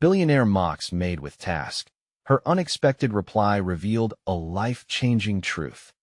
Billionaire mocks Maid with task. Her unexpected reply revealed a life-changing truth.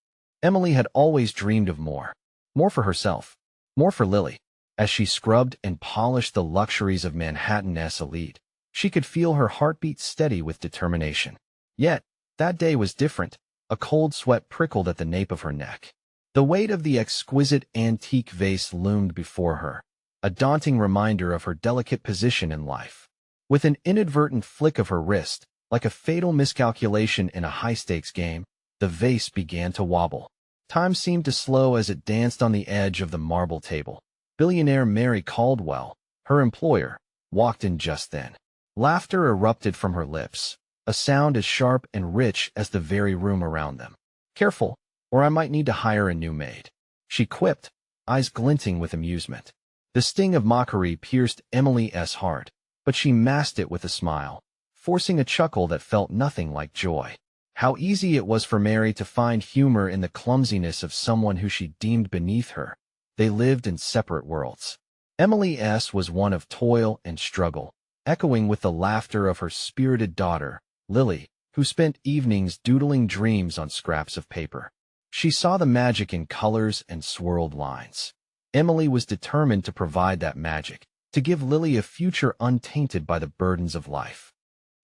Emily had always dreamed of more. More for herself. More for Lily. As she scrubbed and polished the luxuries of Manhattan's elite, she could feel her heartbeat steady with determination. Yet, that day was different. A cold sweat prickled at the nape of her neck. The weight of the exquisite antique vase loomed before her, a daunting reminder of her delicate position in life. With an inadvertent flick of her wrist, like a fatal miscalculation in a high-stakes game, the vase began to wobble. Time seemed to slow as it danced on the edge of the marble table. Billionaire Mary Caldwell, her employer, walked in just then. Laughter erupted from her lips, a sound as sharp and rich as the very room around them. "Careful, or I might need to hire a new maid," she quipped, eyes glinting with amusement. The sting of mockery pierced Emily's heart, but she masked it with a smile, forcing a chuckle that felt nothing like joy. How easy it was for Mary to find humor in the clumsiness of someone who she deemed beneath her. They lived in separate worlds. Emily's was one of toil and struggle, echoing with the laughter of her spirited daughter, Lily, who spent evenings doodling dreams on scraps of paper. She saw the magic in colors and swirled lines. Emily was determined to provide that magic, to give Lily a future untainted by the burdens of life.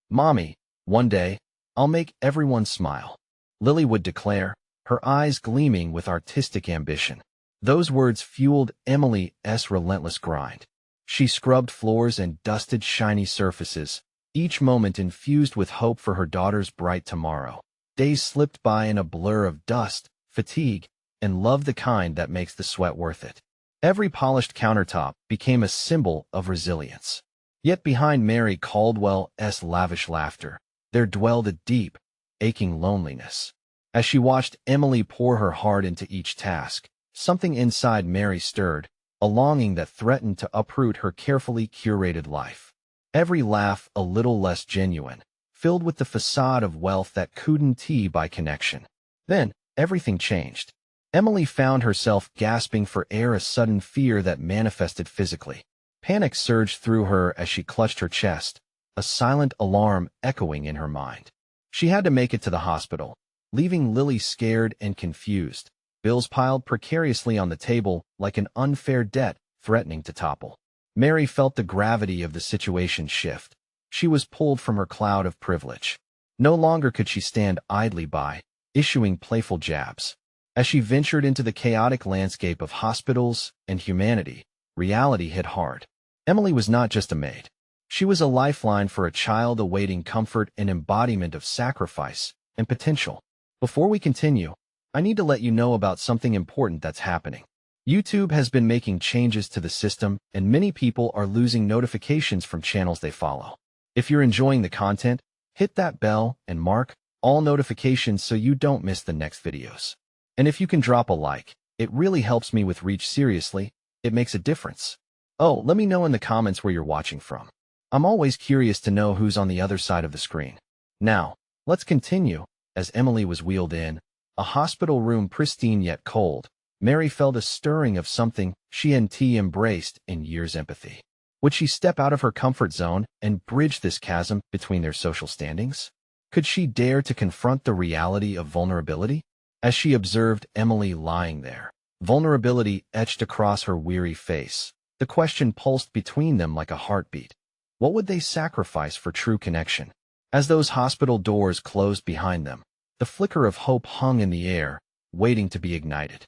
"Mommy, one day, I'll make everyone smile," Lily would declare, her eyes gleaming with artistic ambition. Those words fueled Emily's relentless grind. She scrubbed floors and dusted shiny surfaces, each moment infused with hope for her daughter's bright tomorrow. Days slipped by in a blur of dust, fatigue, and love, the kind that makes the sweat worth it. Every polished countertop became a symbol of resilience. Yet behind Mary Caldwell's lavish laughter, there dwelled a deep, aching loneliness. As she watched Emily pour her heart into each task, something inside Mary stirred, a longing that threatened to uproot her carefully curated life. Every laugh a little less genuine, filled with the facade of wealth that couldn't buy connection. Then, everything changed. Emily found herself gasping for air, a sudden fear that manifested physically. Panic surged through her as she clutched her chest, a silent alarm echoing in her mind. She had to make it to the hospital, leaving Lily scared and confused. Bills piled precariously on the table like an unfair debt threatening to topple. Mary felt the gravity of the situation shift. She was pulled from her cloud of privilege. No longer could she stand idly by, issuing playful jabs. As she ventured into the chaotic landscape of hospitals and humanity, reality hit hard. Emily was not just a maid. She was a lifeline for a child awaiting comfort, an embodiment of sacrifice and potential. Before we continue, I need to let you know about something important that's happening. YouTube has been making changes to the system, and many people are losing notifications from channels they follow. If you're enjoying the content, hit that bell and mark all notifications so you don't miss the next videos. And if you can drop a like, it really helps me with reach. Seriously, it makes a difference. Oh, let me know in the comments where you're watching from. I'm always curious to know who's on the other side of the screen. Now, let's continue. As Emily was wheeled in, a hospital room pristine yet cold, Mary felt a stirring of something she hadn't embraced in years: empathy. Would she step out of her comfort zone and bridge this chasm between their social standings? Could she dare to confront the reality of vulnerability? As she observed Emily lying there, vulnerability etched across her weary face, the question pulsed between them like a heartbeat. What would they sacrifice for true connection? As those hospital doors closed behind them, the flicker of hope hung in the air, waiting to be ignited.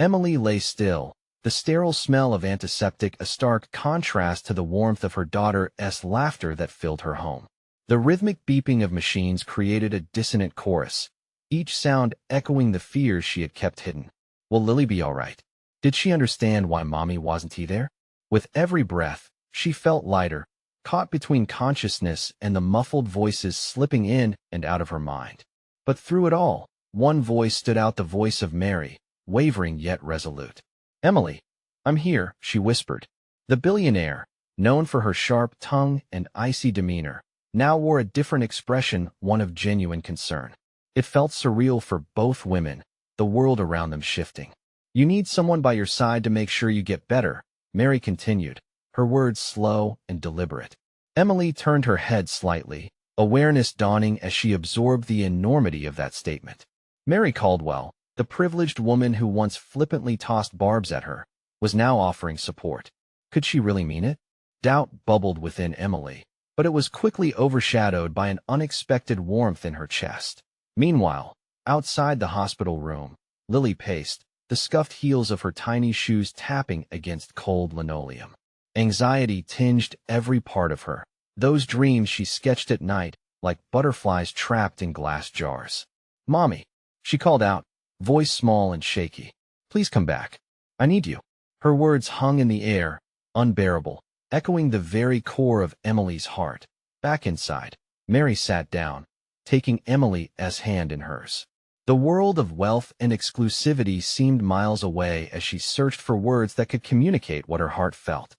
Emily lay still, the sterile smell of antiseptic a stark contrast to the warmth of her daughter's laughter that filled her home. The rhythmic beeping of machines created a dissonant chorus, each sound echoing the fears she had kept hidden. Will Lily be all right? Did she understand why Mommy wasn't there? With every breath, she felt lighter, caught between consciousness and the muffled voices slipping in and out of her mind. But through it all, one voice stood out, the voice of Mary, wavering yet resolute. "Emily, I'm here," she whispered. The billionaire, known for her sharp tongue and icy demeanor, now wore a different expression, one of genuine concern. It felt surreal for both women, the world around them shifting. "You need someone by your side to make sure you get better," Mary continued, her words slow and deliberate. Emily turned her head slightly, awareness dawning as she absorbed the enormity of that statement. Mary Caldwell, the privileged woman who once flippantly tossed barbs at her, was now offering support. Could she really mean it? Doubt bubbled within Emily, but it was quickly overshadowed by an unexpected warmth in her chest. Meanwhile, outside the hospital room, Lily paced, the scuffed heels of her tiny shoes tapping against cold linoleum. Anxiety tinged every part of her. Those dreams she sketched at night, like butterflies trapped in glass jars. "Mommy," she called out, voice small and shaky. "Please come back. I need you." Her words hung in the air, unbearable, echoing the very core of Emily's heart. Back inside, Mary sat down, taking Emily's hand in hers. The world of wealth and exclusivity seemed miles away as she searched for words that could communicate what her heart felt.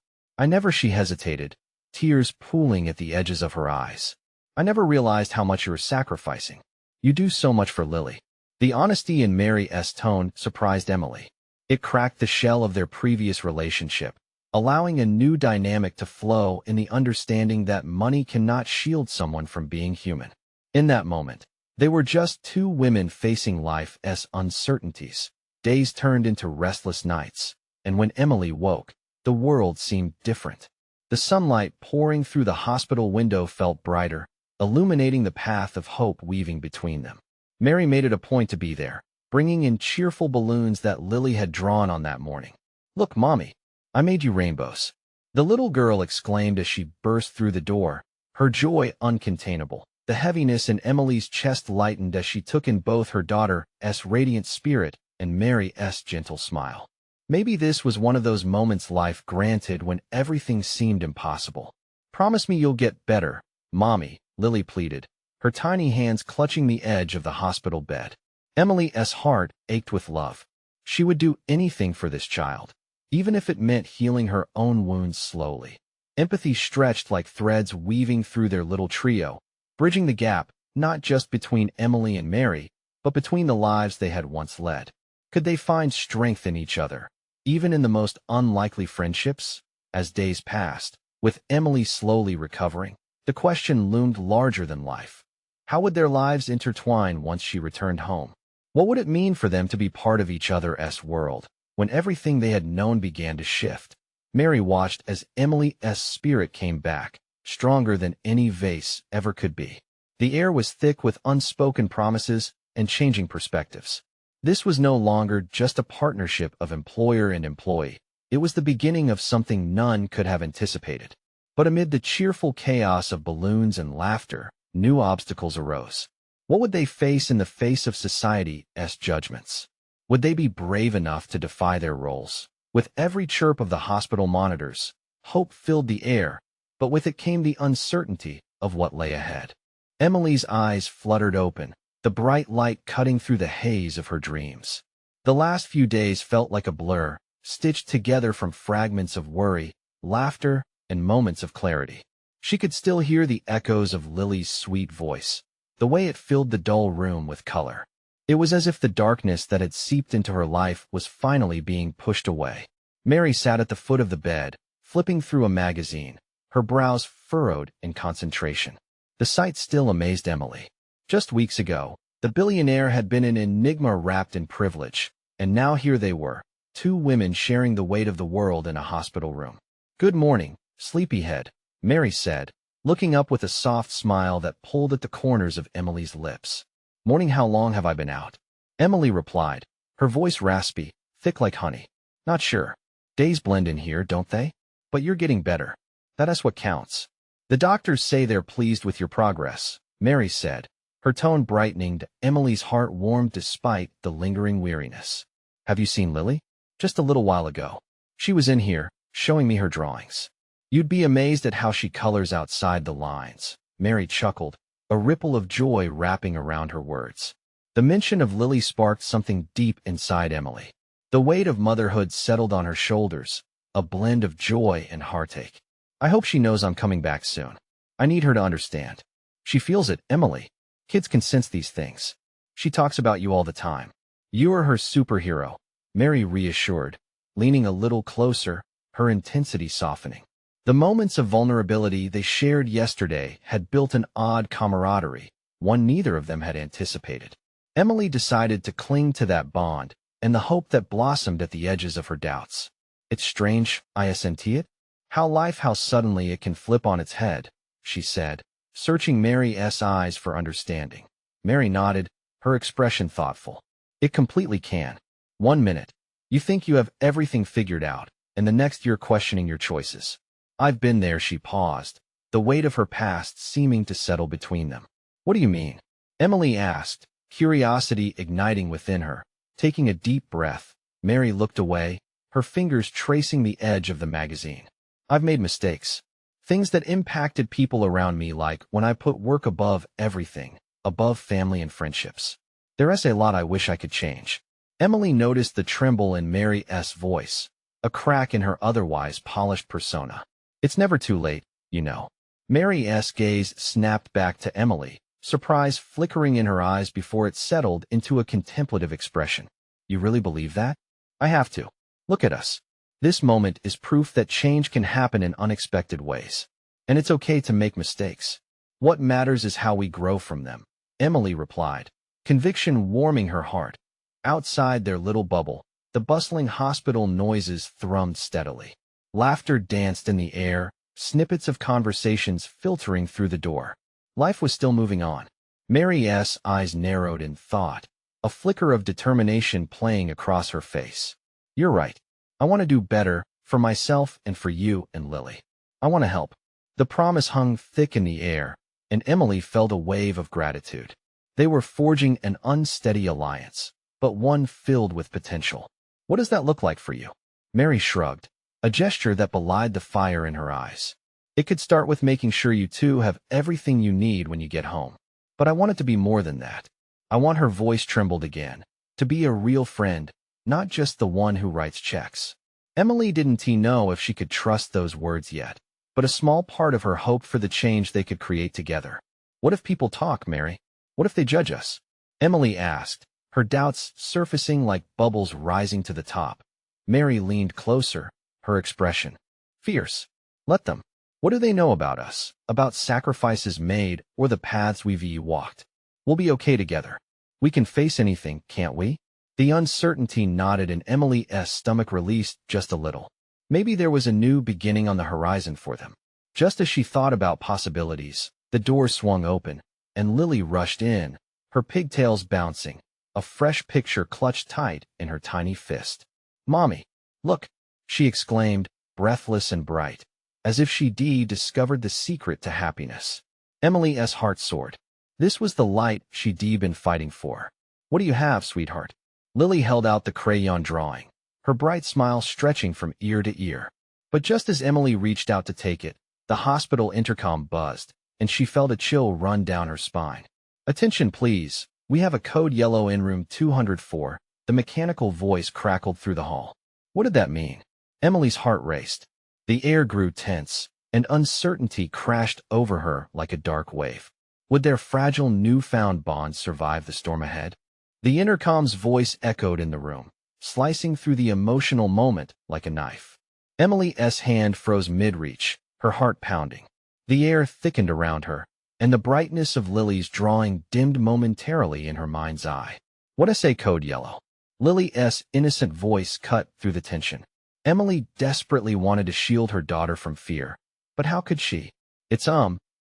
She hesitated, tears pooling at the edges of her eyes. "I never realized how much you were sacrificing. You do so much for Lily." The honesty in Mary's tone surprised Emily. It cracked the shell of their previous relationship, allowing a new dynamic to flow in the understanding that money cannot shield someone from being human. In that moment, they were just two women facing life's uncertainties. Days turned into restless nights, and when Emily woke, the world seemed different. The sunlight pouring through the hospital window felt brighter, illuminating the path of hope weaving between them. Mary made it a point to be there, bringing in cheerful balloons that Lily had drawn on that morning. "Look, Mommy, I made you rainbows," the little girl exclaimed as she burst through the door, her joy uncontainable. The heaviness in Emily's chest lightened as she took in both her daughter's radiant spirit and Mary's gentle smile. Maybe this was one of those moments life granted when everything seemed impossible. "Promise me you'll get better, Mommy," Lily pleaded, her tiny hands clutching the edge of the hospital bed. Emily's heart ached with love. She would do anything for this child, even if it meant healing her own wounds slowly. Empathy stretched like threads weaving through their little trio, bridging the gap not just between Emily and Mary, but between the lives they had once led. Could they find strength in each other, even in the most unlikely friendships? As days passed, with Emily slowly recovering, the question loomed larger than life. How would their lives intertwine once she returned home? What would it mean for them to be part of each other's world when everything they had known began to shift? Mary watched as Emily's spirit came back, stronger than any vase ever could be. The air was thick with unspoken promises and changing perspectives. This was no longer just a partnership of employer and employee. It was the beginning of something none could have anticipated. But amid the cheerful chaos of balloons and laughter, new obstacles arose. What would they face in the face of society's judgments? Would they be brave enough to defy their roles? With every chirp of the hospital monitors, hope filled the air, but with it came the uncertainty of what lay ahead. Emily's eyes fluttered open, the bright light cutting through the haze of her dreams. The last few days felt like a blur, stitched together from fragments of worry, laughter, and moments of clarity. She could still hear the echoes of Lily's sweet voice, the way it filled the dull room with color. It was as if the darkness that had seeped into her life was finally being pushed away. Mary sat at the foot of the bed, flipping through a magazine, her brows furrowed in concentration. The sight still amazed Emily. Just weeks ago, the billionaire had been an enigma wrapped in privilege, and now here they were, two women sharing the weight of the world in a hospital room. "Good morning, sleepyhead," Mary said, looking up with a soft smile that pulled at the corners of Emily's lips. "Morning, how long have I been out?" Emily replied, her voice raspy, thick like honey. "Not sure. Days blend in here, don't they? But you're getting better. That's what counts." "The doctors say they're pleased with your progress," Mary said, her tone brightening. Emily's heart warmed despite the lingering weariness. "Have you seen Lily?" "Just a little while ago. She was in here, showing me her drawings. You'd be amazed at how she colors outside the lines." Mary chuckled, a ripple of joy wrapping around her words. The mention of Lily sparked something deep inside Emily. The weight of motherhood settled on her shoulders, a blend of joy and heartache. "I hope she knows I'm coming back soon. I need her to understand." "She feels it, Emily. Kids can sense these things. She talks about you all the time. You are her superhero," Mary reassured, leaning a little closer, her intensity softening. The moments of vulnerability they shared yesterday had built an odd camaraderie, one neither of them had anticipated. Emily decided to cling to that bond and the hope that blossomed at the edges of her doubts. It's strange, I senti it. How suddenly it can flip on its head, she said, searching Mary's eyes for understanding. Mary nodded, her expression thoughtful. It completely can. 1 minute, you think you have everything figured out, and the next you're questioning your choices. I've been there, she paused, the weight of her past seeming to settle between them. What do you mean? Emily asked, curiosity igniting within her. Taking a deep breath, Mary looked away, her fingers tracing the edge of the magazine. I've made mistakes. Things that impacted people around me, like when I put work above everything, above family and friendships. There's a lot I wish I could change. Emily noticed the tremble in Mary's voice, a crack in her otherwise polished persona. It's never too late, you know. Mary's gaze snapped back to Emily, surprise flickering in her eyes before it settled into a contemplative expression. You really believe that? I have to. Look at us. This moment is proof that change can happen in unexpected ways. And it's okay to make mistakes. What matters is how we grow from them, Emily replied, conviction warming her heart. Outside their little bubble, the bustling hospital noises thrummed steadily. Laughter danced in the air, snippets of conversations filtering through the door. Life was still moving on. Mary's eyes narrowed in thought, a flicker of determination playing across her face. You're right. I want to do better, for myself and for you and Lily. I want to help. The promise hung thick in the air, and Emily felt a wave of gratitude. They were forging an unsteady alliance, but one filled with potential. What does that look like for you? Mary shrugged, a gesture that belied the fire in her eyes. It could start with making sure you two have everything you need when you get home. But I want it to be more than that. I want, her voice trembled again, to be a real friend, not just the one who writes checks. Emily didn't know if she could trust those words yet, but a small part of her hoped for the change they could create together. What if people talk, Mary? What if they judge us? Emily asked, her doubts surfacing like bubbles rising to the top. Mary leaned closer, her expression fierce. Let them. What do they know about us, about sacrifices made, or the paths we've walked? We'll be okay together. We can face anything, can't we? The uncertainty nodded and Emily's stomach released just a little. Maybe there was a new beginning on the horizon for them. Just as she thought about possibilities, the door swung open, and Lily rushed in, her pigtails bouncing, a fresh picture clutched tight in her tiny fist. Mommy, look, she exclaimed, breathless and bright, as if she'd discovered the secret to happiness. Emily's heart soared. This was the light she'd been fighting for. What do you have, sweetheart? Lily held out the crayon drawing, her bright smile stretching from ear to ear. But just as Emily reached out to take it, the hospital intercom buzzed, and she felt a chill run down her spine. Attention, please. We have a code yellow in room 204. The mechanical voice crackled through the hall. What did that mean? Emily's heart raced. The air grew tense, and uncertainty crashed over her like a dark wave. Would their fragile newfound bond survive the storm ahead? The intercom's voice echoed in the room, slicing through the emotional moment like a knife. Emily's hand froze mid-reach, her heart pounding. The air thickened around her, and the brightness of Lily's drawing dimmed momentarily in her mind's eye. What I say, code yellow? Lily's innocent voice cut through the tension. Emily desperately wanted to shield her daughter from fear, but how could she? It's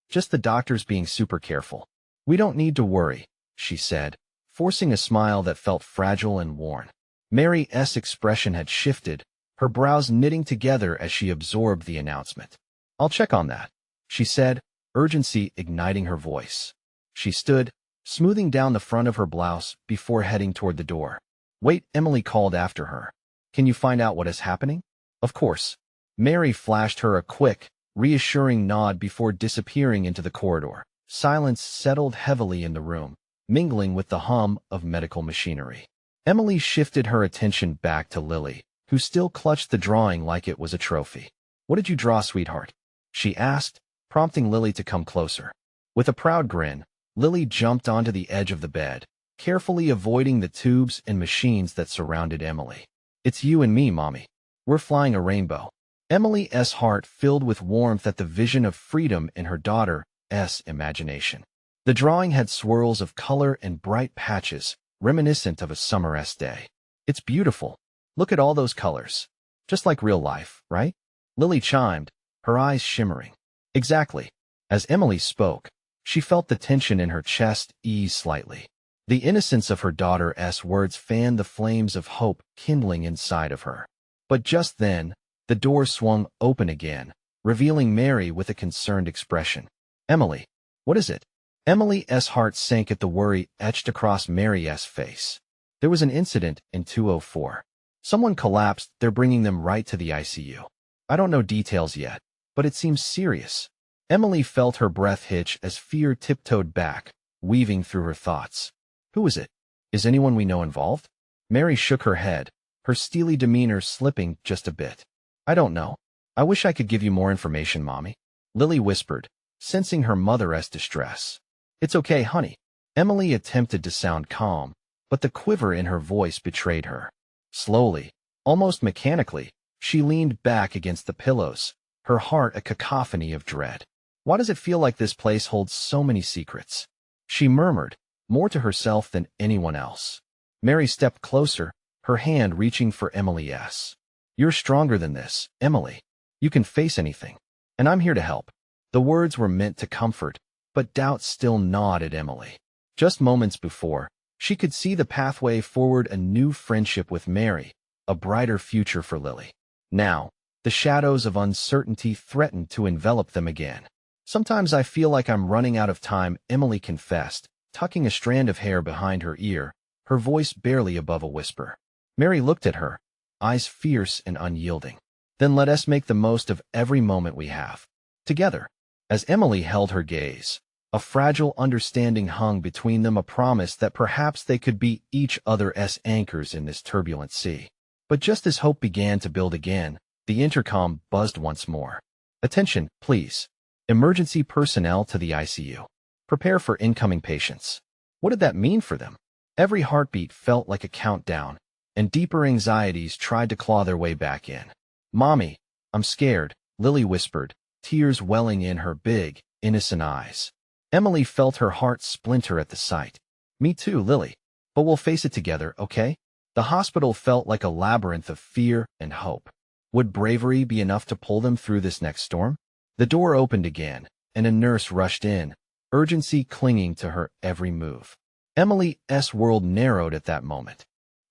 just the doctors being super careful. We don't need to worry, she said, forcing a smile that felt fragile and worn. Mary's expression had shifted, her brows knitting together as she absorbed the announcement. I'll check on that, she said, urgency igniting her voice. She stood, smoothing down the front of her blouse before heading toward the door. Wait, Emily called after her. Can you find out what is happening? Of course. Mary flashed her a quick, reassuring nod before disappearing into the corridor. Silence settled heavily in the room, mingling with the hum of medical machinery. Emily shifted her attention back to Lily, who still clutched the drawing like it was a trophy. What did you draw, sweetheart? She asked, prompting Lily to come closer. With a proud grin, Lily jumped onto the edge of the bed, carefully avoiding the tubes and machines that surrounded Emily. It's you and me, Mommy. We're flying a rainbow. Emily's heart filled with warmth at the vision of freedom in her daughter's imagination. The drawing had swirls of color and bright patches, reminiscent of a summer's day. It's beautiful. Look at all those colors. Just like real life, right? Lily chimed, her eyes shimmering. Exactly. As Emily spoke, she felt the tension in her chest ease slightly. The innocence of her daughter's words fanned the flames of hope kindling inside of her. But just then, the door swung open again, revealing Mary with a concerned expression. Emily, what is it? Emily's heart sank at the worry etched across Mary's face. There was an incident in 204. Someone collapsed, they're bringing them right to the ICU. I don't know details yet, but it seems serious. Emily felt her breath hitch as fear tiptoed back, weaving through her thoughts. Who is it? Is anyone we know involved? Mary shook her head, her steely demeanor slipping just a bit. I don't know. I wish I could give you more information, Mommy. Lily whispered, sensing her mother's distress. It's okay, honey. Emily attempted to sound calm, but the quiver in her voice betrayed her. Slowly, almost mechanically, she leaned back against the pillows, her heart a cacophony of dread. Why does it feel like this place holds so many secrets? She murmured, more to herself than anyone else. Mary stepped closer, her hand reaching for Emily's. You're stronger than this, Emily. You can face anything. And I'm here to help. The words were meant to comfort, but doubt still gnawed at Emily. Just moments before, she could see the pathway forward, a new friendship with Mary, a brighter future for Lily. Now, the shadows of uncertainty threatened to envelop them again. Sometimes I feel like I'm running out of time, Emily confessed, tucking a strand of hair behind her ear, her voice barely above a whisper. Mary looked at her, eyes fierce and unyielding. Then let us make the most of every moment we have. Together. As Emily held her gaze, a fragile understanding hung between them, a promise that perhaps they could be each other's anchors in this turbulent sea. But just as hope began to build again, the intercom buzzed once more. Attention, please. Emergency personnel to the ICU. Prepare for incoming patients. What did that mean for them? Every heartbeat felt like a countdown, and deeper anxieties tried to claw their way back in. Mommy, I'm scared, Lily whispered, tears welling in her big, innocent eyes. Emily felt her heart splinter at the sight. Me too, Lily. But we'll face it together, okay? The hospital felt like a labyrinth of fear and hope. Would bravery be enough to pull them through this next storm? The door opened again, and a nurse rushed in, urgency clinging to her every move. Emily's world narrowed at that moment,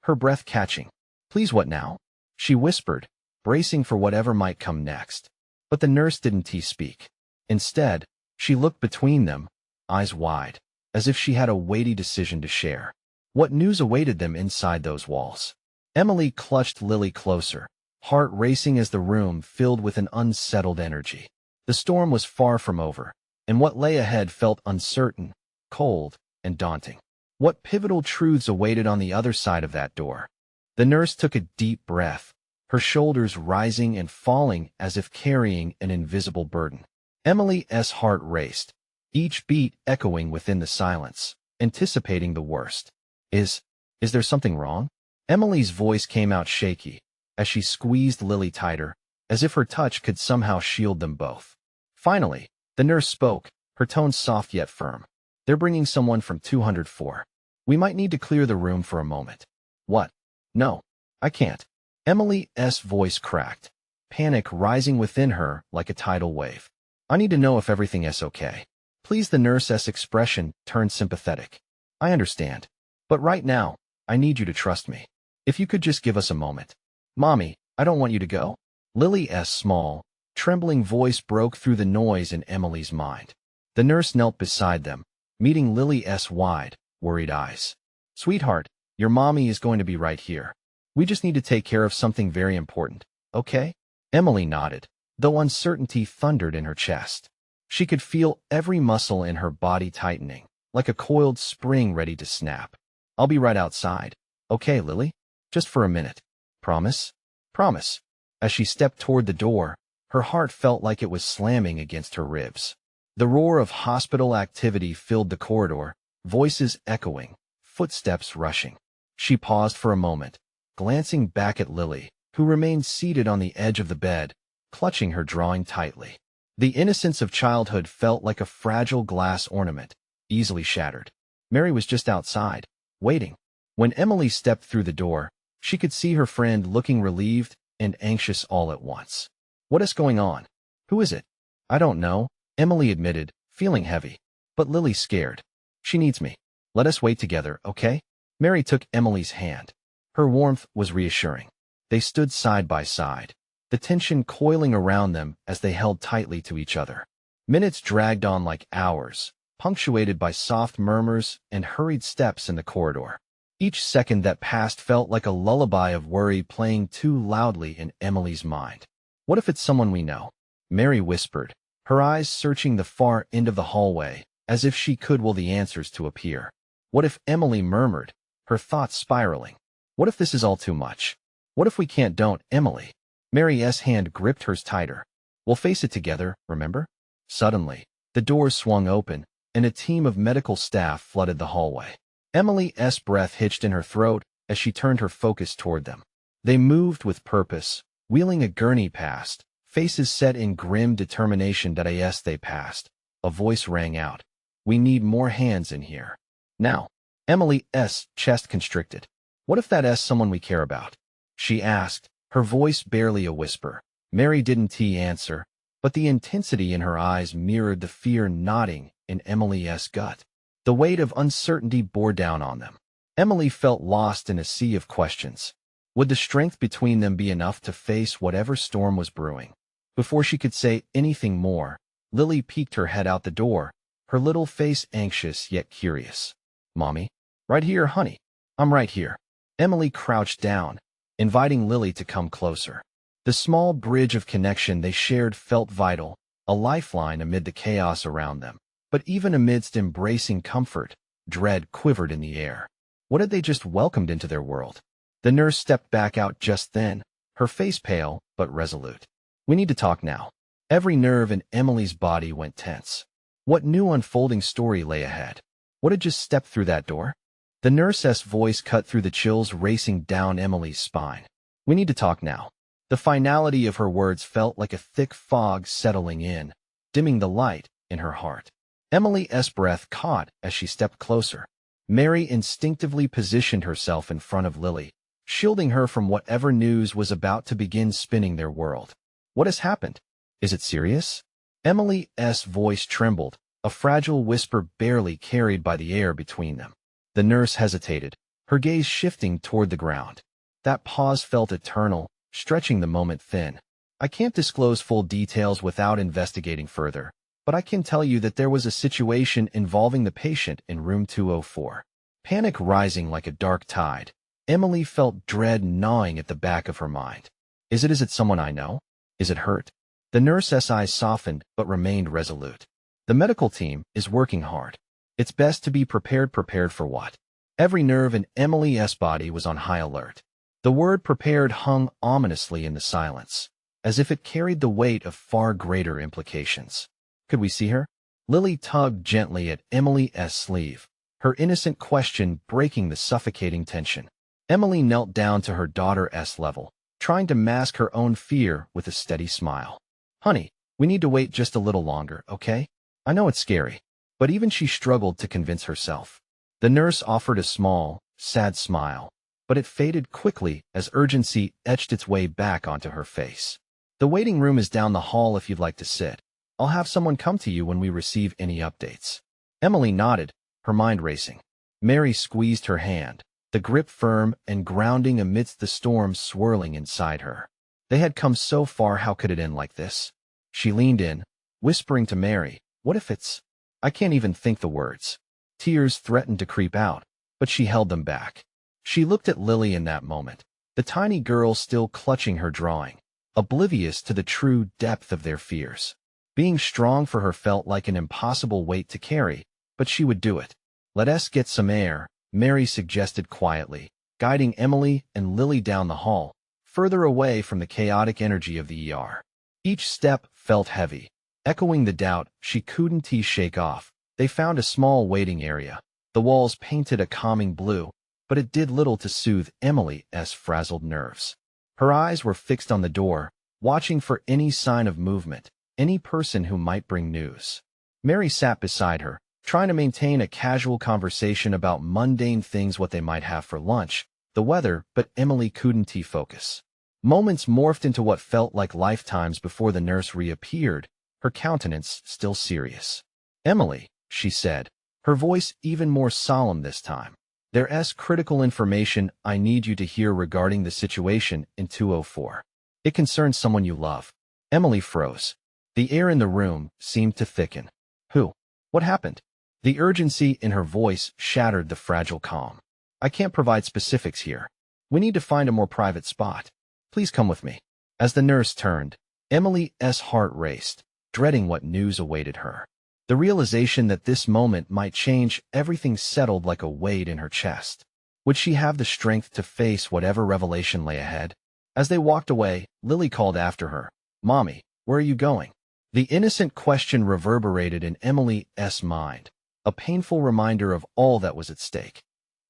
her breath catching. Please, what now? She whispered, bracing for whatever might come next. But the nurse didn't speak. Instead, she looked between them, eyes wide, as if she had a weighty decision to share. What news awaited them inside those walls? Emily clutched Lily closer, heart racing as the room filled with an unsettled energy. The storm was far from over, and what lay ahead felt uncertain, cold, and daunting. What pivotal truths awaited on the other side of that door? The nurse took a deep breath, her shoulders rising and falling as if carrying an invisible burden. Emily's heart raced, each beat echoing within the silence, anticipating the worst. Is there something wrong? Emily's voice came out shaky, as she squeezed Lily tighter, as if her touch could somehow shield them both. Finally, the nurse spoke, her tone soft yet firm. They're bringing someone from 204. We might need to clear the room for a moment. What? No, I can't. Emily's voice cracked, panic rising within her like a tidal wave. I need to know if everything is okay. Please, the nurse's expression turned sympathetic. I understand. But right now, I need you to trust me. If you could just give us a moment. Mommy, I don't want you to go. Lily's small, trembling voice broke through the noise in Emily's mind. The nurse knelt beside them, meeting Lily's wide, worried eyes. Sweetheart, your mommy is going to be right here. We just need to take care of something very important, okay? Emily nodded, though uncertainty thundered in her chest. She could feel every muscle in her body tightening, like a coiled spring ready to snap. I'll be right outside. Okay, Lily? Just for a minute. Promise? Promise. As she stepped toward the door, her heart felt like it was slamming against her ribs. The roar of hospital activity filled the corridor, voices echoing, footsteps rushing. She paused for a moment, glancing back at Lily, who remained seated on the edge of the bed, clutching her drawing tightly. The innocence of childhood felt like a fragile glass ornament, easily shattered. Mary was just outside, waiting. When Emily stepped through the door, she could see her friend looking relieved and anxious all at once. What is going on? Who is it? I don't know, Emily admitted, feeling heavy. But Lily's scared. She needs me. Let us wait together, okay? Mary took Emily's hand. Her warmth was reassuring. They stood side by side, the tension coiling around them as they held tightly to each other. Minutes dragged on like hours, punctuated by soft murmurs and hurried steps in the corridor. Each second that passed felt like a lullaby of worry playing too loudly in Emily's mind. What if it's someone we know? Mary whispered, her eyes searching the far end of the hallway, as if she could will the answers to appear. What if Emily murmured, her thoughts spiraling? What if this is all too much? What if we can't don't, Emily? Mary's hand gripped hers tighter. We'll face it together, remember? Suddenly, the doors swung open, and a team of medical staff flooded the hallway. Emily's breath hitched in her throat as she turned her focus toward them. They moved with purpose, wheeling a gurney past, faces set in grim determination that as they passed. A voice rang out. We need more hands in here. Now. Emily's chest constricted. What if that's someone we care about? She asked, her voice barely a whisper. Mary didn't answer, but the intensity in her eyes mirrored the fear knotting in Emily's gut. The weight of uncertainty bore down on them. Emily felt lost in a sea of questions. Would the strength between them be enough to face whatever storm was brewing? Before she could say anything more, Lily peeked her head out the door, her little face anxious yet curious. Mommy? Right here, honey. I'm right here. Emily crouched down, inviting Lily to come closer. The small bridge of connection they shared felt vital, a lifeline amid the chaos around them. But even amidst embracing comfort, dread quivered in the air. What had they just welcomed into their world? The nurse stepped back out just then, her face pale but resolute. We need to talk now. Every nerve in Emily's body went tense. What new unfolding story lay ahead? What had just stepped through that door? The nurse's voice cut through the chills racing down Emily's spine. We need to talk now. The finality of her words felt like a thick fog settling in, dimming the light in her heart. Emily's breath caught as she stepped closer. Mary instinctively positioned herself in front of Lily, shielding her from whatever news was about to begin spinning their world. What has happened? Is it serious? Emily's voice trembled, a fragile whisper barely carried by the air between them. The nurse hesitated, her gaze shifting toward the ground. That pause felt eternal, stretching the moment thin. I can't disclose full details without investigating further, but I can tell you that there was a situation involving the patient in room 204. Panic rising like a dark tide, Emily felt dread gnawing at the back of her mind. Is it someone I know? Is it hurt? The nurse's eyes softened but remained resolute. The medical team is working hard. It's best to be prepared for what? Every nerve in Emily's body was on high alert. The word prepared hung ominously in the silence, as if it carried the weight of far greater implications. Could we see her? Lily tugged gently at Emily's sleeve, her innocent question breaking the suffocating tension. Emily knelt down to her daughter's level, trying to mask her own fear with a steady smile. Honey, we need to wait just a little longer, okay? I know it's scary. But even she struggled to convince herself. The nurse offered a small, sad smile, but it faded quickly as urgency etched its way back onto her face. The waiting room is down the hall if you'd like to sit. I'll have someone come to you when we receive any updates. Emily nodded, her mind racing. Mary squeezed her hand, the grip firm and grounding amidst the storm swirling inside her. They had come so far, how could it end like this? She leaned in, whispering to Mary, what if it's... I can't even think the words. Tears threatened to creep out, but she held them back. She looked at Lily in that moment, the tiny girl still clutching her drawing, oblivious to the true depth of their fears. Being strong for her felt like an impossible weight to carry, but she would do it. Let us get some air, Mary suggested quietly, guiding Emily and Lily down the hall, further away from the chaotic energy of the ER. Each step felt heavy, echoing the doubt she couldn't shake off. They found a small waiting area. The walls painted a calming blue, but it did little to soothe Emily's frazzled nerves. Her eyes were fixed on the door, watching for any sign of movement, any person who might bring news. Mary sat beside her, trying to maintain a casual conversation about mundane things, what they might have for lunch, the weather, but Emily couldn't focus. Moments morphed into what felt like lifetimes before the nurse reappeared, her countenance still serious. "Emily," she said, her voice even more solemn this time. "There's critical information I need you to hear regarding the situation in 204. It concerns someone you love." Emily froze. The air in the room seemed to thicken. "Who? What happened?" The urgency in her voice shattered the fragile calm. "I can't provide specifics here. We need to find a more private spot. Please come with me." As the nurse turned, Emily's heart raced, dreading what news awaited her. The realization that this moment might change everything settled like a weight in her chest. Would she have the strength to face whatever revelation lay ahead? As they walked away, Lily called after her, "Mommy, where are you going?" The innocent question reverberated in Emily's mind, a painful reminder of all that was at stake.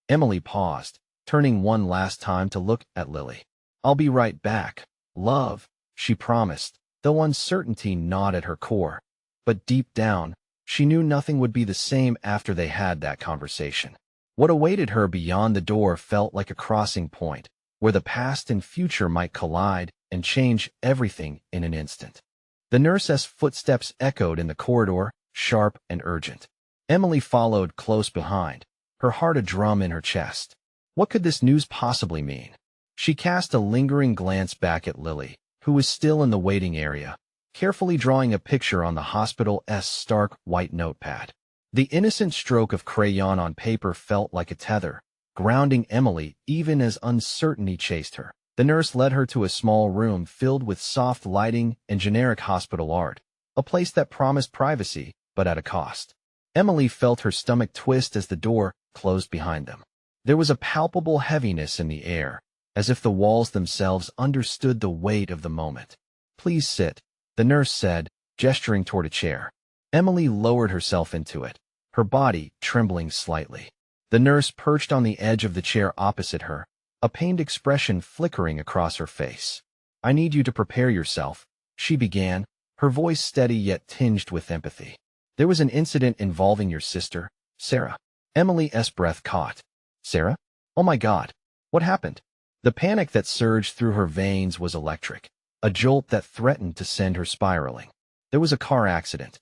Emily paused, turning one last time to look at Lily. "I'll be right back, love," she promised, though uncertainty gnawed at her core. But deep down, she knew nothing would be the same after they had that conversation. What awaited her beyond the door felt like a crossing point, where the past and future might collide and change everything in an instant. The nurse's footsteps echoed in the corridor, sharp and urgent. Emily followed close behind, her heart a drum in her chest. What could this news possibly mean? She cast a lingering glance back at Lily, who was still in the waiting area, carefully drawing a picture on the hospital's stark white notepad. The innocent stroke of crayon on paper felt like a tether, grounding Emily even as uncertainty chased her. The nurse led her to a small room filled with soft lighting and generic hospital art, a place that promised privacy, but at a cost. Emily felt her stomach twist as the door closed behind them. There was a palpable heaviness in the air, as if the walls themselves understood the weight of the moment. "Please sit," the nurse said, gesturing toward a chair. Emily lowered herself into it, her body trembling slightly. The nurse perched on the edge of the chair opposite her, a pained expression flickering across her face. "I need you to prepare yourself," she began, her voice steady yet tinged with empathy. "There was an incident involving your sister, Sarah." Emily's breath caught. "Sarah? Oh my God. What happened?" The panic that surged through her veins was electric, a jolt that threatened to send her spiraling. "There was a car accident."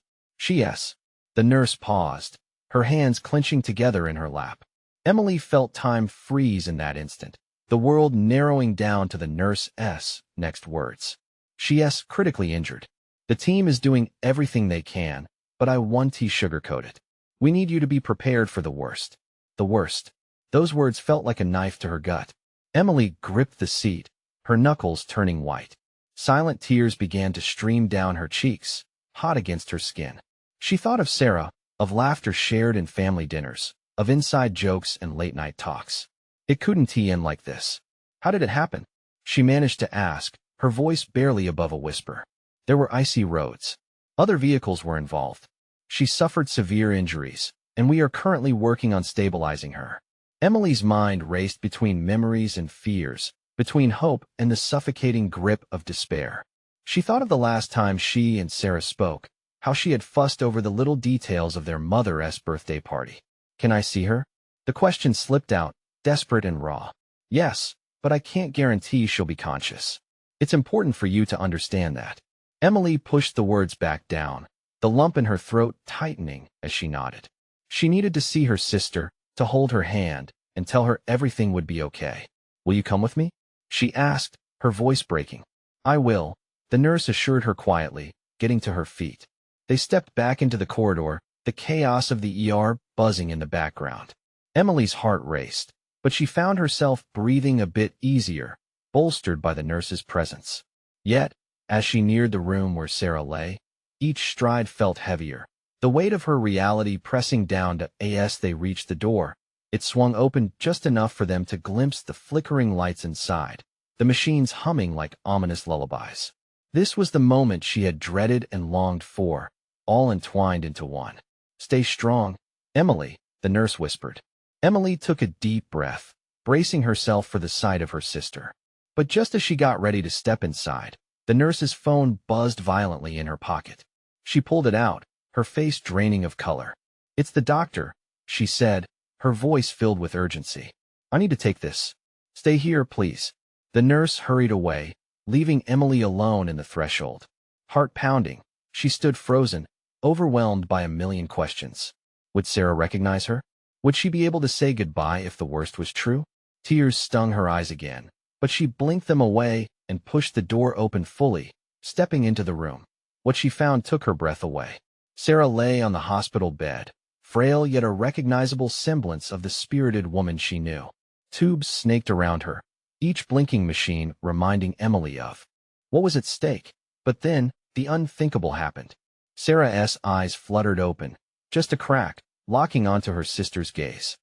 The nurse paused, her hands clenching together in her lap. Emily felt time freeze in that instant, the world narrowing down to the nurse's next words. "She's critically injured. The team is doing everything they can, but I won't sugarcoat it. We need you to be prepared for the worst." The worst. Those words felt like a knife to her gut. Emily gripped the seat, her knuckles turning white. Silent tears began to stream down her cheeks, hot against her skin. She thought of Sarah, of laughter shared in family dinners, of inside jokes and late-night talks. It couldn't end like this. "How did it happen?" she managed to ask, her voice barely above a whisper. "There were icy roads. Other vehicles were involved. She suffered severe injuries, and we are currently working on stabilizing her." Emily's mind raced between memories and fears, between hope and the suffocating grip of despair. She thought of the last time she and Sarah spoke, how she had fussed over the little details of their mother's birthday party. "Can I see her?" The question slipped out, desperate and raw. "Yes, but I can't guarantee she'll be conscious. It's important for you to understand that." Emily pushed the words back down, the lump in her throat tightening as she nodded. She needed to see her sister, to hold her hand, and tell her everything would be okay. "Will you come with me?" she asked, her voice breaking. "I will," the nurse assured her quietly, getting to her feet. They stepped back into the corridor, the chaos of the ER buzzing in the background. Emily's heart raced, but she found herself breathing a bit easier, bolstered by the nurse's presence. Yet, as she neared the room where Sarah lay, each stride felt heavier, the weight of her reality pressing down to as they reached the door. It swung open just enough for them to glimpse the flickering lights inside, the machines humming like ominous lullabies. This was the moment she had dreaded and longed for, all entwined into one. "Stay strong, Emily," the nurse whispered. Emily took a deep breath, bracing herself for the sight of her sister. But just as she got ready to step inside, The nurse's phone buzzed violently in her pocket. She pulled it out, her face draining of color. "It's the doctor," she said, her voice filled with urgency. "I need to take this. Stay here, please." The nurse hurried away, leaving Emily alone in the threshold. Heart pounding, she stood frozen, overwhelmed by a million questions. Would Sarah recognize her? Would she be able to say goodbye if the worst was true? Tears stung her eyes again, but she blinked them away and pushed the door open fully, stepping into the room. What she found took her breath away. Sarah lay on the hospital bed, frail yet a recognizable semblance of the spirited woman she knew. Tubes snaked around her, each blinking machine reminding Emily of what was at stake. But then, the unthinkable happened. Sarah's eyes fluttered open, just a crack, locking onto her sister's gaze.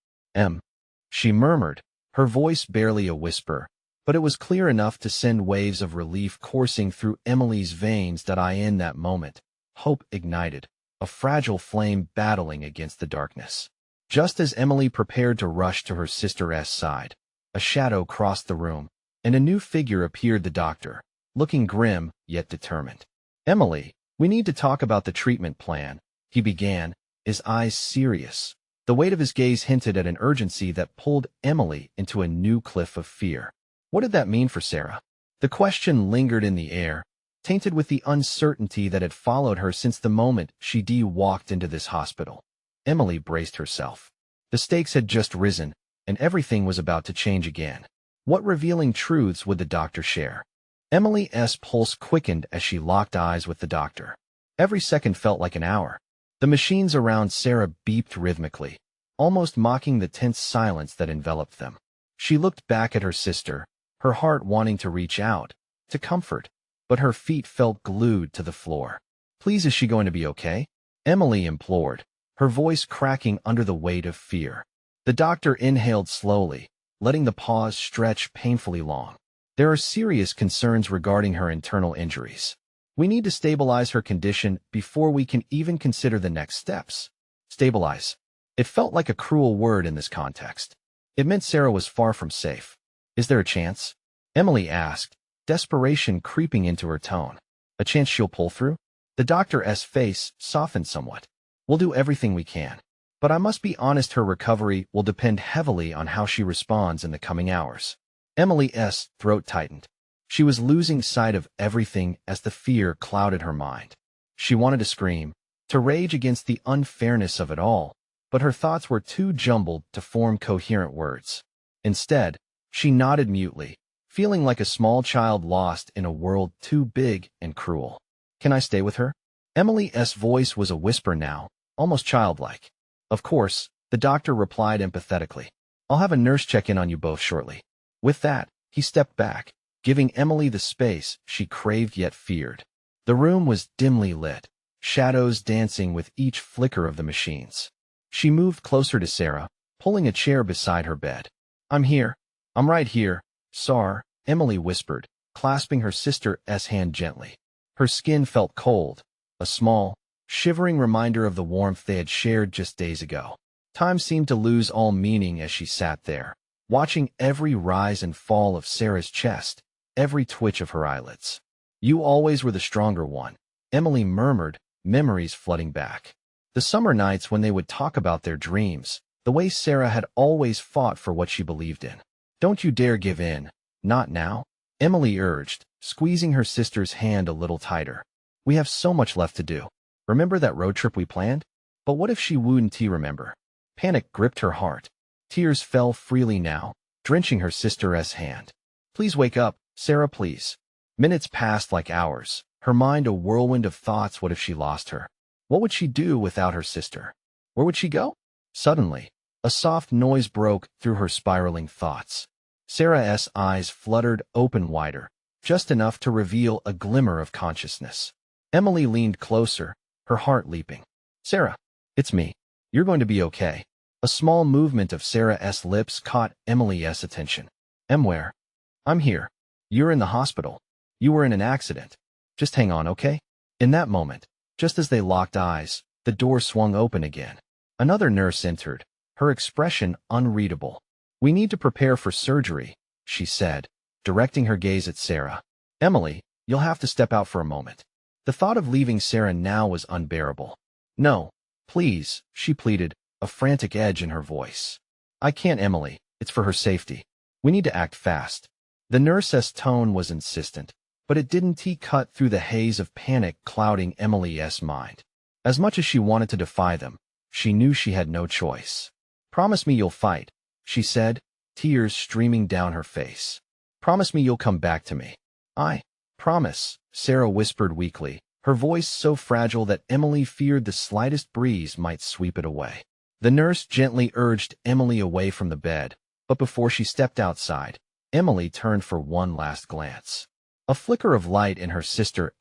She murmured, her voice barely a whisper, but it was clear enough to send waves of relief coursing through Emily's veins. In that moment, hope ignited, a fragile flame battling against the darkness. Just as Emily prepared to rush to her sister's side, a shadow crossed the room, and a new figure appeared, the doctor, looking grim yet determined. "Emily, we need to talk about the treatment plan," he began, his eyes serious. The weight of his gaze hinted at an urgency that pulled Emily into a new cliff of fear. What did that mean for Sarah? The question lingered in the air, tainted with the uncertainty that had followed her since the moment she walked into this hospital. Emily braced herself. The stakes had just risen, and everything was about to change again. What revealing truths would the doctor share? Emily's pulse quickened as she locked eyes with the doctor. Every second felt like an hour. The machines around Sarah beeped rhythmically, almost mocking the tense silence that enveloped them. She looked back at her sister, her heart wanting to reach out, to comfort, but her feet felt glued to the floor. "Please, is she going to be okay?" Emily implored, her voice cracking under the weight of fear. The doctor inhaled slowly, letting the pause stretch painfully long. "There are serious concerns regarding her internal injuries. We need to stabilize her condition before we can even consider the next steps." Stabilize. It felt like a cruel word in this context. It meant Sarah was far from safe. "Is there a chance?" Emily asked, desperation creeping into her tone. "A chance she'll pull through?" The doctor's face softened somewhat. "We'll do everything we can. But I must be honest, her recovery will depend heavily on how she responds in the coming hours." Emily's throat tightened. She was losing sight of everything as the fear clouded her mind. She wanted to scream, to rage against the unfairness of it all, but her thoughts were too jumbled to form coherent words. Instead, she nodded mutely, feeling like a small child lost in a world too big and cruel. "Can I stay with her?" Emily's voice was a whisper now, almost childlike. "Of course," the doctor replied empathetically. "I'll have a nurse check in on you both shortly." With that, he stepped back, giving Emily the space she craved yet feared. The room was dimly lit, shadows dancing with each flicker of the machines. She moved closer to Sarah, pulling a chair beside her bed. "I'm here. I'm right here, Sar," Emily whispered, clasping her sister's hand gently. Her skin felt cold, a small, shivering reminder of the warmth they had shared just days ago. Time seemed to lose all meaning as she sat there, watching every rise and fall of Sarah's chest, every twitch of her eyelids. "You always were the stronger one," Emily murmured, memories flooding back. The summer nights when they would talk about their dreams, the way Sarah had always fought for what she believed in. "Don't you dare give in. Not now," Emily urged, squeezing her sister's hand a little tighter. "We have so much left to do. Remember that road trip we planned?" But what if she wouldn't remember? Panic gripped her heart. Tears fell freely now, drenching her sister's hand. "Please wake up, Sarah, please." Minutes passed like hours, her mind a whirlwind of thoughts. What if she lost her? What would she do without her sister? Where would she go? Suddenly, a soft noise broke through her spiraling thoughts. Sarah's eyes fluttered open wider, just enough to reveal a glimmer of consciousness. Emily leaned closer, her heart leaping. "Sarah, it's me. You're going to be okay." A small movement of Sarah's lips caught Emily's attention. "Where?" "I'm here. You're in the hospital. You were in an accident. Just hang on, okay?" In that moment, just as they locked eyes, the door swung open again. Another nurse entered, her expression unreadable. "We need to prepare for surgery," she said, directing her gaze at Sarah. Emily, You'll have to step out for a moment. The thought of leaving Sarah now was unbearable. No, please, she pleaded, a frantic edge in her voice. I can't, Emily. It's for her safety. We need to act fast. The nurse's tone was insistent, but it didn't cut through the haze of panic clouding Emily's mind. As much as she wanted to defy them, she knew she had no choice. Promise me you'll fight, she said, tears streaming down her face. Promise me you'll come back to me. I promise, Sarah whispered weakly, her voice so fragile that Emily feared the slightest breeze might sweep it away. The nurse gently urged Emily away from the bed, but before she stepped outside, Emily turned for one last glance. A flicker of light in her sister's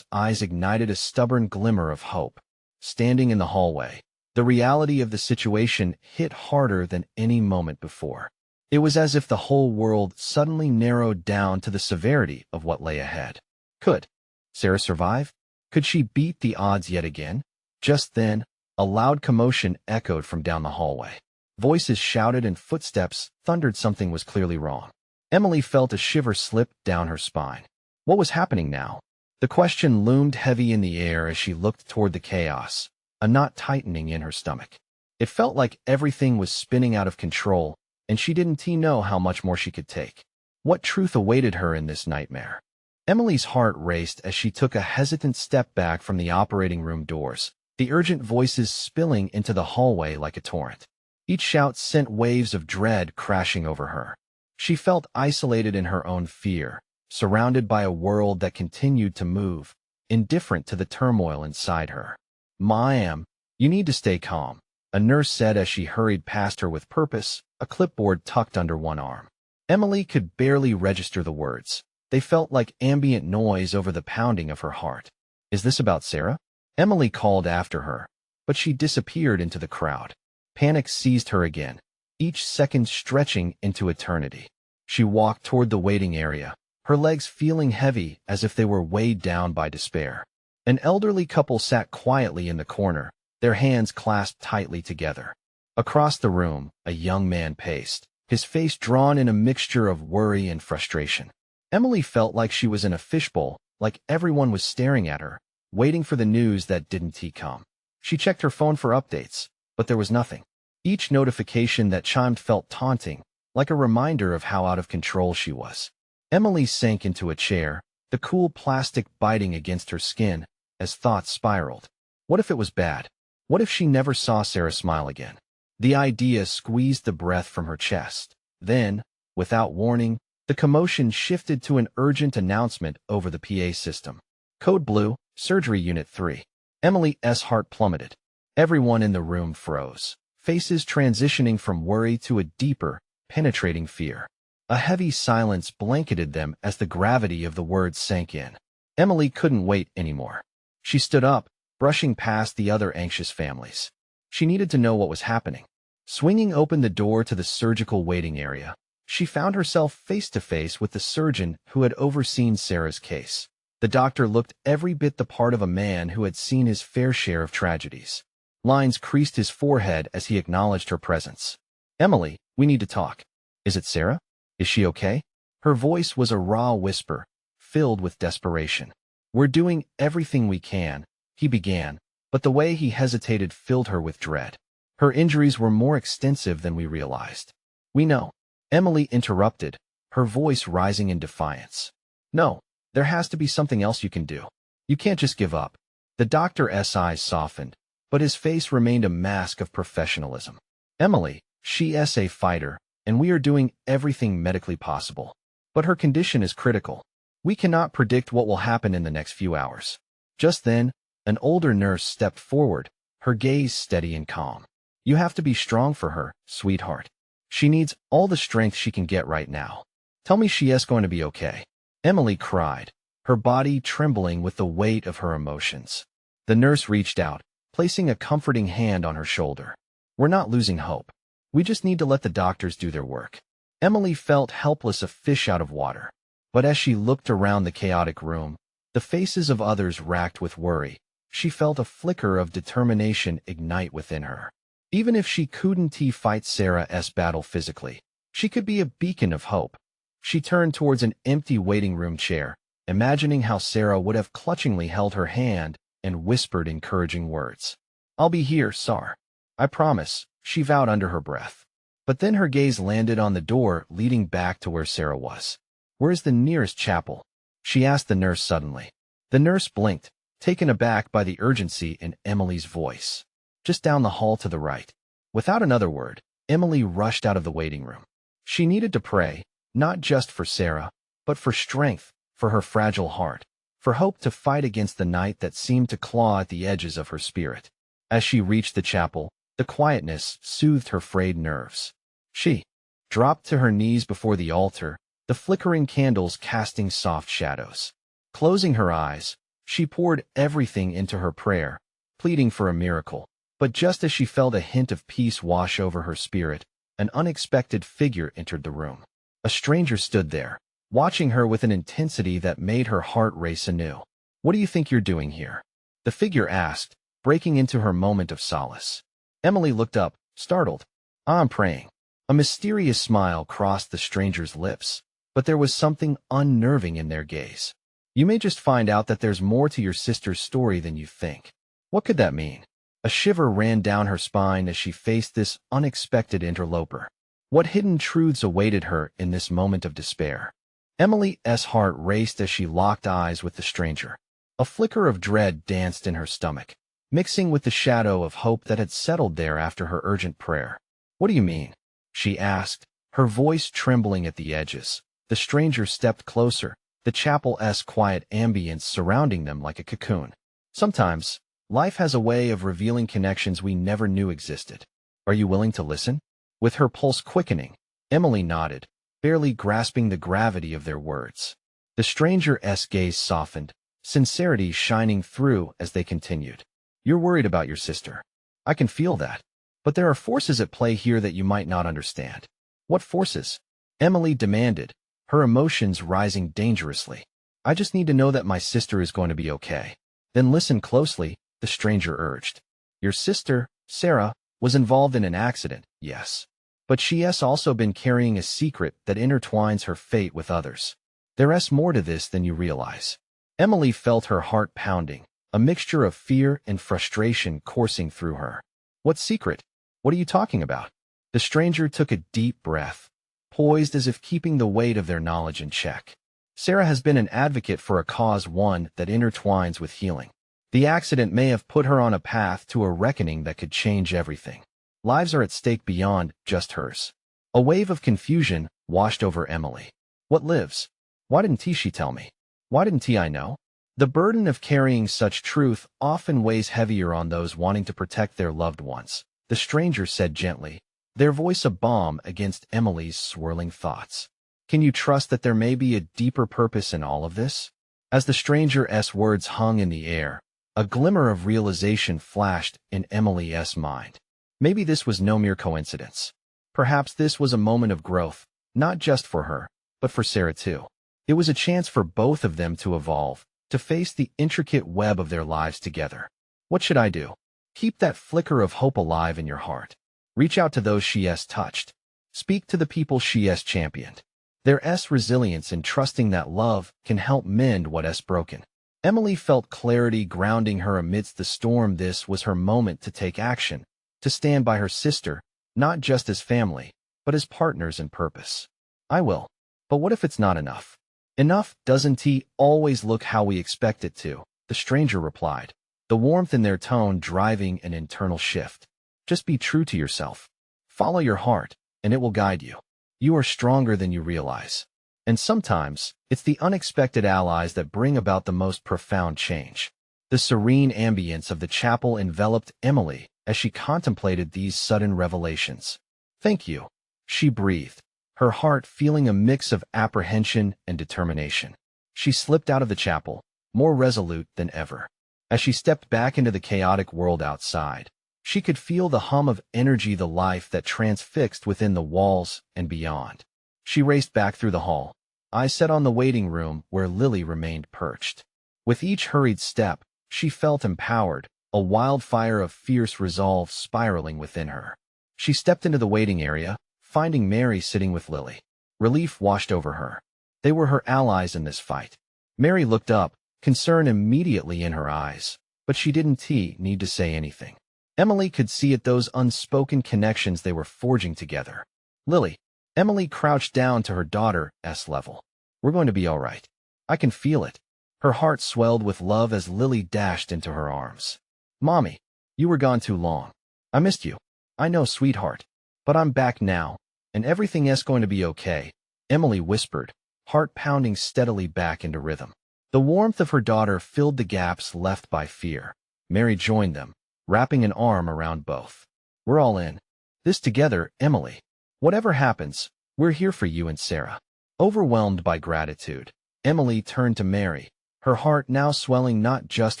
eyes ignited a stubborn glimmer of hope. Standing in the hallway, the reality of the situation hit harder than any moment before. It was as if the whole world suddenly narrowed down to the severity of what lay ahead. Could Sarah survive? Could she beat the odds yet again? Just then, a loud commotion echoed from down the hallway. Voices shouted and footsteps thundered something was clearly wrong. Emily felt a shiver slip down her spine. What was happening now? The question loomed heavy in the air as she looked toward the chaos, a knot tightening in her stomach. It felt like everything was spinning out of control, and she didn't know how much more she could take. What truth awaited her in this nightmare? Emily's heart raced as she took a hesitant step back from the operating room doors, the urgent voices spilling into the hallway like a torrent. Each shout sent waves of dread crashing over her. She felt isolated in her own fear, surrounded by a world that continued to move, indifferent to the turmoil inside her. Ma'am, you need to stay calm, a nurse said as she hurried past her with purpose, a clipboard tucked under one arm. Emily could barely register the words. They felt like ambient noise over the pounding of her heart. Is this about Sarah? Emily called after her, but she disappeared into the crowd. Panic seized her again, each second stretching into eternity. She walked toward the waiting area, her legs feeling heavy as if they were weighed down by despair. An elderly couple sat quietly in the corner, their hands clasped tightly together. Across the room, a young man paced, his face drawn in a mixture of worry and frustration. Emily felt like she was in a fishbowl, like everyone was staring at her, waiting for the news that didn't come. She checked her phone for updates, but there was nothing. Each notification that chimed felt taunting, like a reminder of how out of control she was. Emily sank into a chair, the cool plastic biting against her skin, as thoughts spiraled. What if it was bad? What if she never saw Sarah smile again? The idea squeezed the breath from her chest. Then, without warning, the commotion shifted to an urgent announcement over the PA system. Code Blue, Surgery Unit 3. Emily's heart plummeted. Everyone in the room froze, faces transitioning from worry to a deeper, penetrating fear. A heavy silence blanketed them as the gravity of the words sank in. Emily couldn't wait anymore. She stood up, brushing past the other anxious families. She needed to know what was happening. Swinging open the door to the surgical waiting area, she found herself face to face with the surgeon who had overseen Sarah's case. The doctor looked every bit the part of a man who had seen his fair share of tragedies. Lines creased his forehead as he acknowledged her presence. Emily, we need to talk. Is it Sarah? Is she okay? Her voice was a raw whisper, filled with desperation. We're doing everything we can, he began, but the way he hesitated filled her with dread. Her injuries were more extensive than we realized. We know. Emily interrupted, her voice rising in defiance. No, there has to be something else you can do. You can't just give up. The doctor's eyes softened, but his face remained a mask of professionalism. Emily, she's a fighter, and we are doing everything medically possible. But her condition is critical. We cannot predict what will happen in the next few hours. Just then, an older nurse stepped forward, her gaze steady and calm. You have to be strong for her, sweetheart. She needs all the strength she can get right now. Tell me she's going to be okay. Emily cried, her body trembling with the weight of her emotions. The nurse reached out, placing a comforting hand on her shoulder. We're not losing hope. We just need to let the doctors do their work. Emily felt helpless, a fish out of water. But as she looked around the chaotic room, the faces of others racked with worry, she felt a flicker of determination ignite within her. Even if she couldn't fight Sarah's battle physically, she could be a beacon of hope. She turned towards an empty waiting room chair, imagining how Sarah would have clutchingly held her hand and whispered encouraging words. "I'll be here, Sar. I promise," she vowed under her breath. But then her gaze landed on the door leading back to where Sarah was. "Where's the nearest chapel?" she asked the nurse suddenly. The nurse blinked, taken aback by the urgency in Emily's voice. "Just down the hall to the right." Without another word, Emily rushed out of the waiting room. She needed to pray, not just for Sarah, but for strength, for her fragile heart, for hope to fight against the night that seemed to claw at the edges of her spirit. As she reached the chapel, the quietness soothed her frayed nerves. She dropped to her knees before the altar, the flickering candles casting soft shadows. Closing her eyes, she poured everything into her prayer, pleading for a miracle. But just as she felt a hint of peace wash over her spirit, an unexpected figure entered the room. A stranger stood there, watching her with an intensity that made her heart race anew. "What do you think you're doing here?" the figure asked, breaking into her moment of solace. Emily looked up, startled. "I'm praying." A mysterious smile crossed the stranger's lips, but there was something unnerving in their gaze. "You may just find out that there's more to your sister's story than you think." What could that mean? A shiver ran down her spine as she faced this unexpected interloper. What hidden truths awaited her in this moment of despair? Emily's heart raced as she locked eyes with the stranger. A flicker of dread danced in her stomach, mixing with the shadow of hope that had settled there after her urgent prayer. "What do you mean?" she asked, her voice trembling at the edges. The stranger stepped closer, the chapel's quiet ambience surrounding them like a cocoon. "Sometimes, life has a way of revealing connections we never knew existed. Are you willing to listen?" With her pulse quickening, Emily nodded, barely grasping the gravity of their words. The stranger's gaze softened, sincerity shining through as they continued. "You're worried about your sister. I can feel that. But there are forces at play here that you might not understand." "What forces?" Emily demanded, her emotions rising dangerously. "I just need to know that my sister is going to be okay." "Then listen closely," the stranger urged. "Your sister, Sarah, was involved in an accident, yes. But she has also been carrying a secret that intertwines her fate with others. There's more to this than you realize." Emily felt her heart pounding, a mixture of fear and frustration coursing through her. "What secret? What are you talking about?" The stranger took a deep breath, poised as if keeping the weight of their knowledge in check. "Sarah has been an advocate for a cause, one that intertwines with healing. The accident may have put her on a path to a reckoning that could change everything. Lives are at stake beyond just hers." A wave of confusion washed over Emily. "What lives? Why didn't she tell me? Why didn't I know?" The burden of carrying such truth often weighs heavier on those wanting to protect their loved ones, the stranger said gently, their voice a balm against Emily's swirling thoughts. "Can you trust that there may be a deeper purpose in all of this?" As the stranger's words hung in the air, a glimmer of realization flashed in Emily's mind. Maybe this was no mere coincidence. Perhaps this was a moment of growth, not just for her, but for Sarah too. It was a chance for both of them to evolve, to face the intricate web of their lives together. What should I do? Keep that flicker of hope alive in your heart. Reach out to those she has touched. Speak to the people she has championed. There's resilience in trusting that love can help mend what's broken. Emily felt clarity grounding her amidst the storm. This was her moment to take action, to stand by her sister, not just as family, but as partners in purpose. "I will. But what if it's not enough?" "Enough doesn't always look how we expect it to," the stranger replied, the warmth in their tone driving an internal shift. "Just be true to yourself. Follow your heart, and it will guide you. You are stronger than you realize. And sometimes, it's the unexpected allies that bring about the most profound change." The serene ambience of the chapel enveloped Emily as she contemplated these sudden revelations. "Thank you," she breathed, her heart feeling a mix of apprehension and determination. She slipped out of the chapel, more resolute than ever. As she stepped back into the chaotic world outside, she could feel the hum of energy, the life that transfixed within the walls and beyond. She raced back through the hall, eyes set on the waiting room where Lily remained perched. With each hurried step, she felt empowered, a wildfire of fierce resolve spiraling within her. She stepped into the waiting area, finding Mary sitting with Lily. Relief washed over her. They were her allies in this fight. Mary looked up, concern immediately in her eyes, but she didn't need to say anything. Emily could see at those unspoken connections they were forging together. Lily. Emily crouched down to her daughter's level. We're going to be all right. I can feel it. Her heart swelled with love as Lily dashed into her arms. Mommy, you were gone too long. I missed you. I know, sweetheart. But I'm back now, and everything is going to be okay, Emily whispered, heart pounding steadily back into rhythm. The warmth of her daughter filled the gaps left by fear. Mary joined them, wrapping an arm around both. We're all in this together, Emily. Whatever happens, we're here for you and Sarah. Overwhelmed by gratitude, Emily turned to Mary, her heart now swelling not just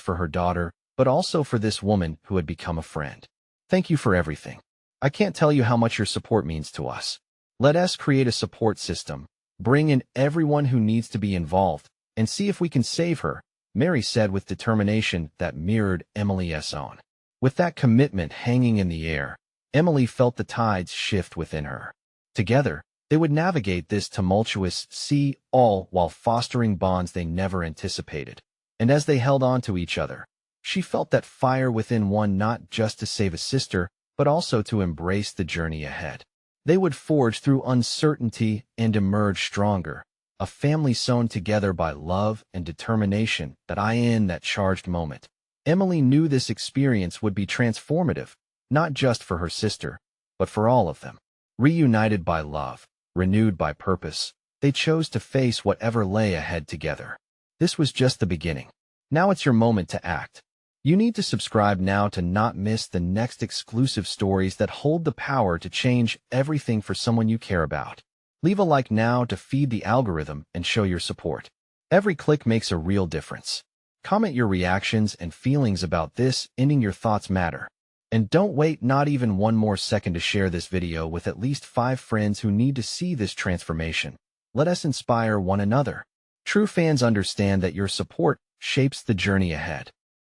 for her daughter, but also for this woman who had become a friend. Thank you for everything. I can't tell you how much your support means to us. Let us create a support system, bring in everyone who needs to be involved, and see if we can save her, Mary said with determination that mirrored Emily's own. With that commitment hanging in the air, Emily felt the tides shift within her. Together, they would navigate this tumultuous sea, all while fostering bonds they never anticipated. And as they held on to each other, she felt that fire within one, not just to save a sister, but also to embrace the journey ahead. They would forge through uncertainty and emerge stronger, a family sewn together by love and determination. In that charged moment, Emily knew this experience would be transformative, not just for her sister, but for all of them. Reunited by love, renewed by purpose, they chose to face whatever lay ahead together. This was just the beginning. Now it's your moment to act. You need to subscribe now to not miss the next exclusive stories that hold the power to change everything for someone you care about. Leave a like now to feed the algorithm and show your support. Every click makes a real difference. Comment your reactions and feelings about this, ending your thoughts matter. And don't wait not even one more second to share this video with at least 5 friends who need to see this transformation. Let us inspire one another. True fans understand that your support shapes the journey ahead.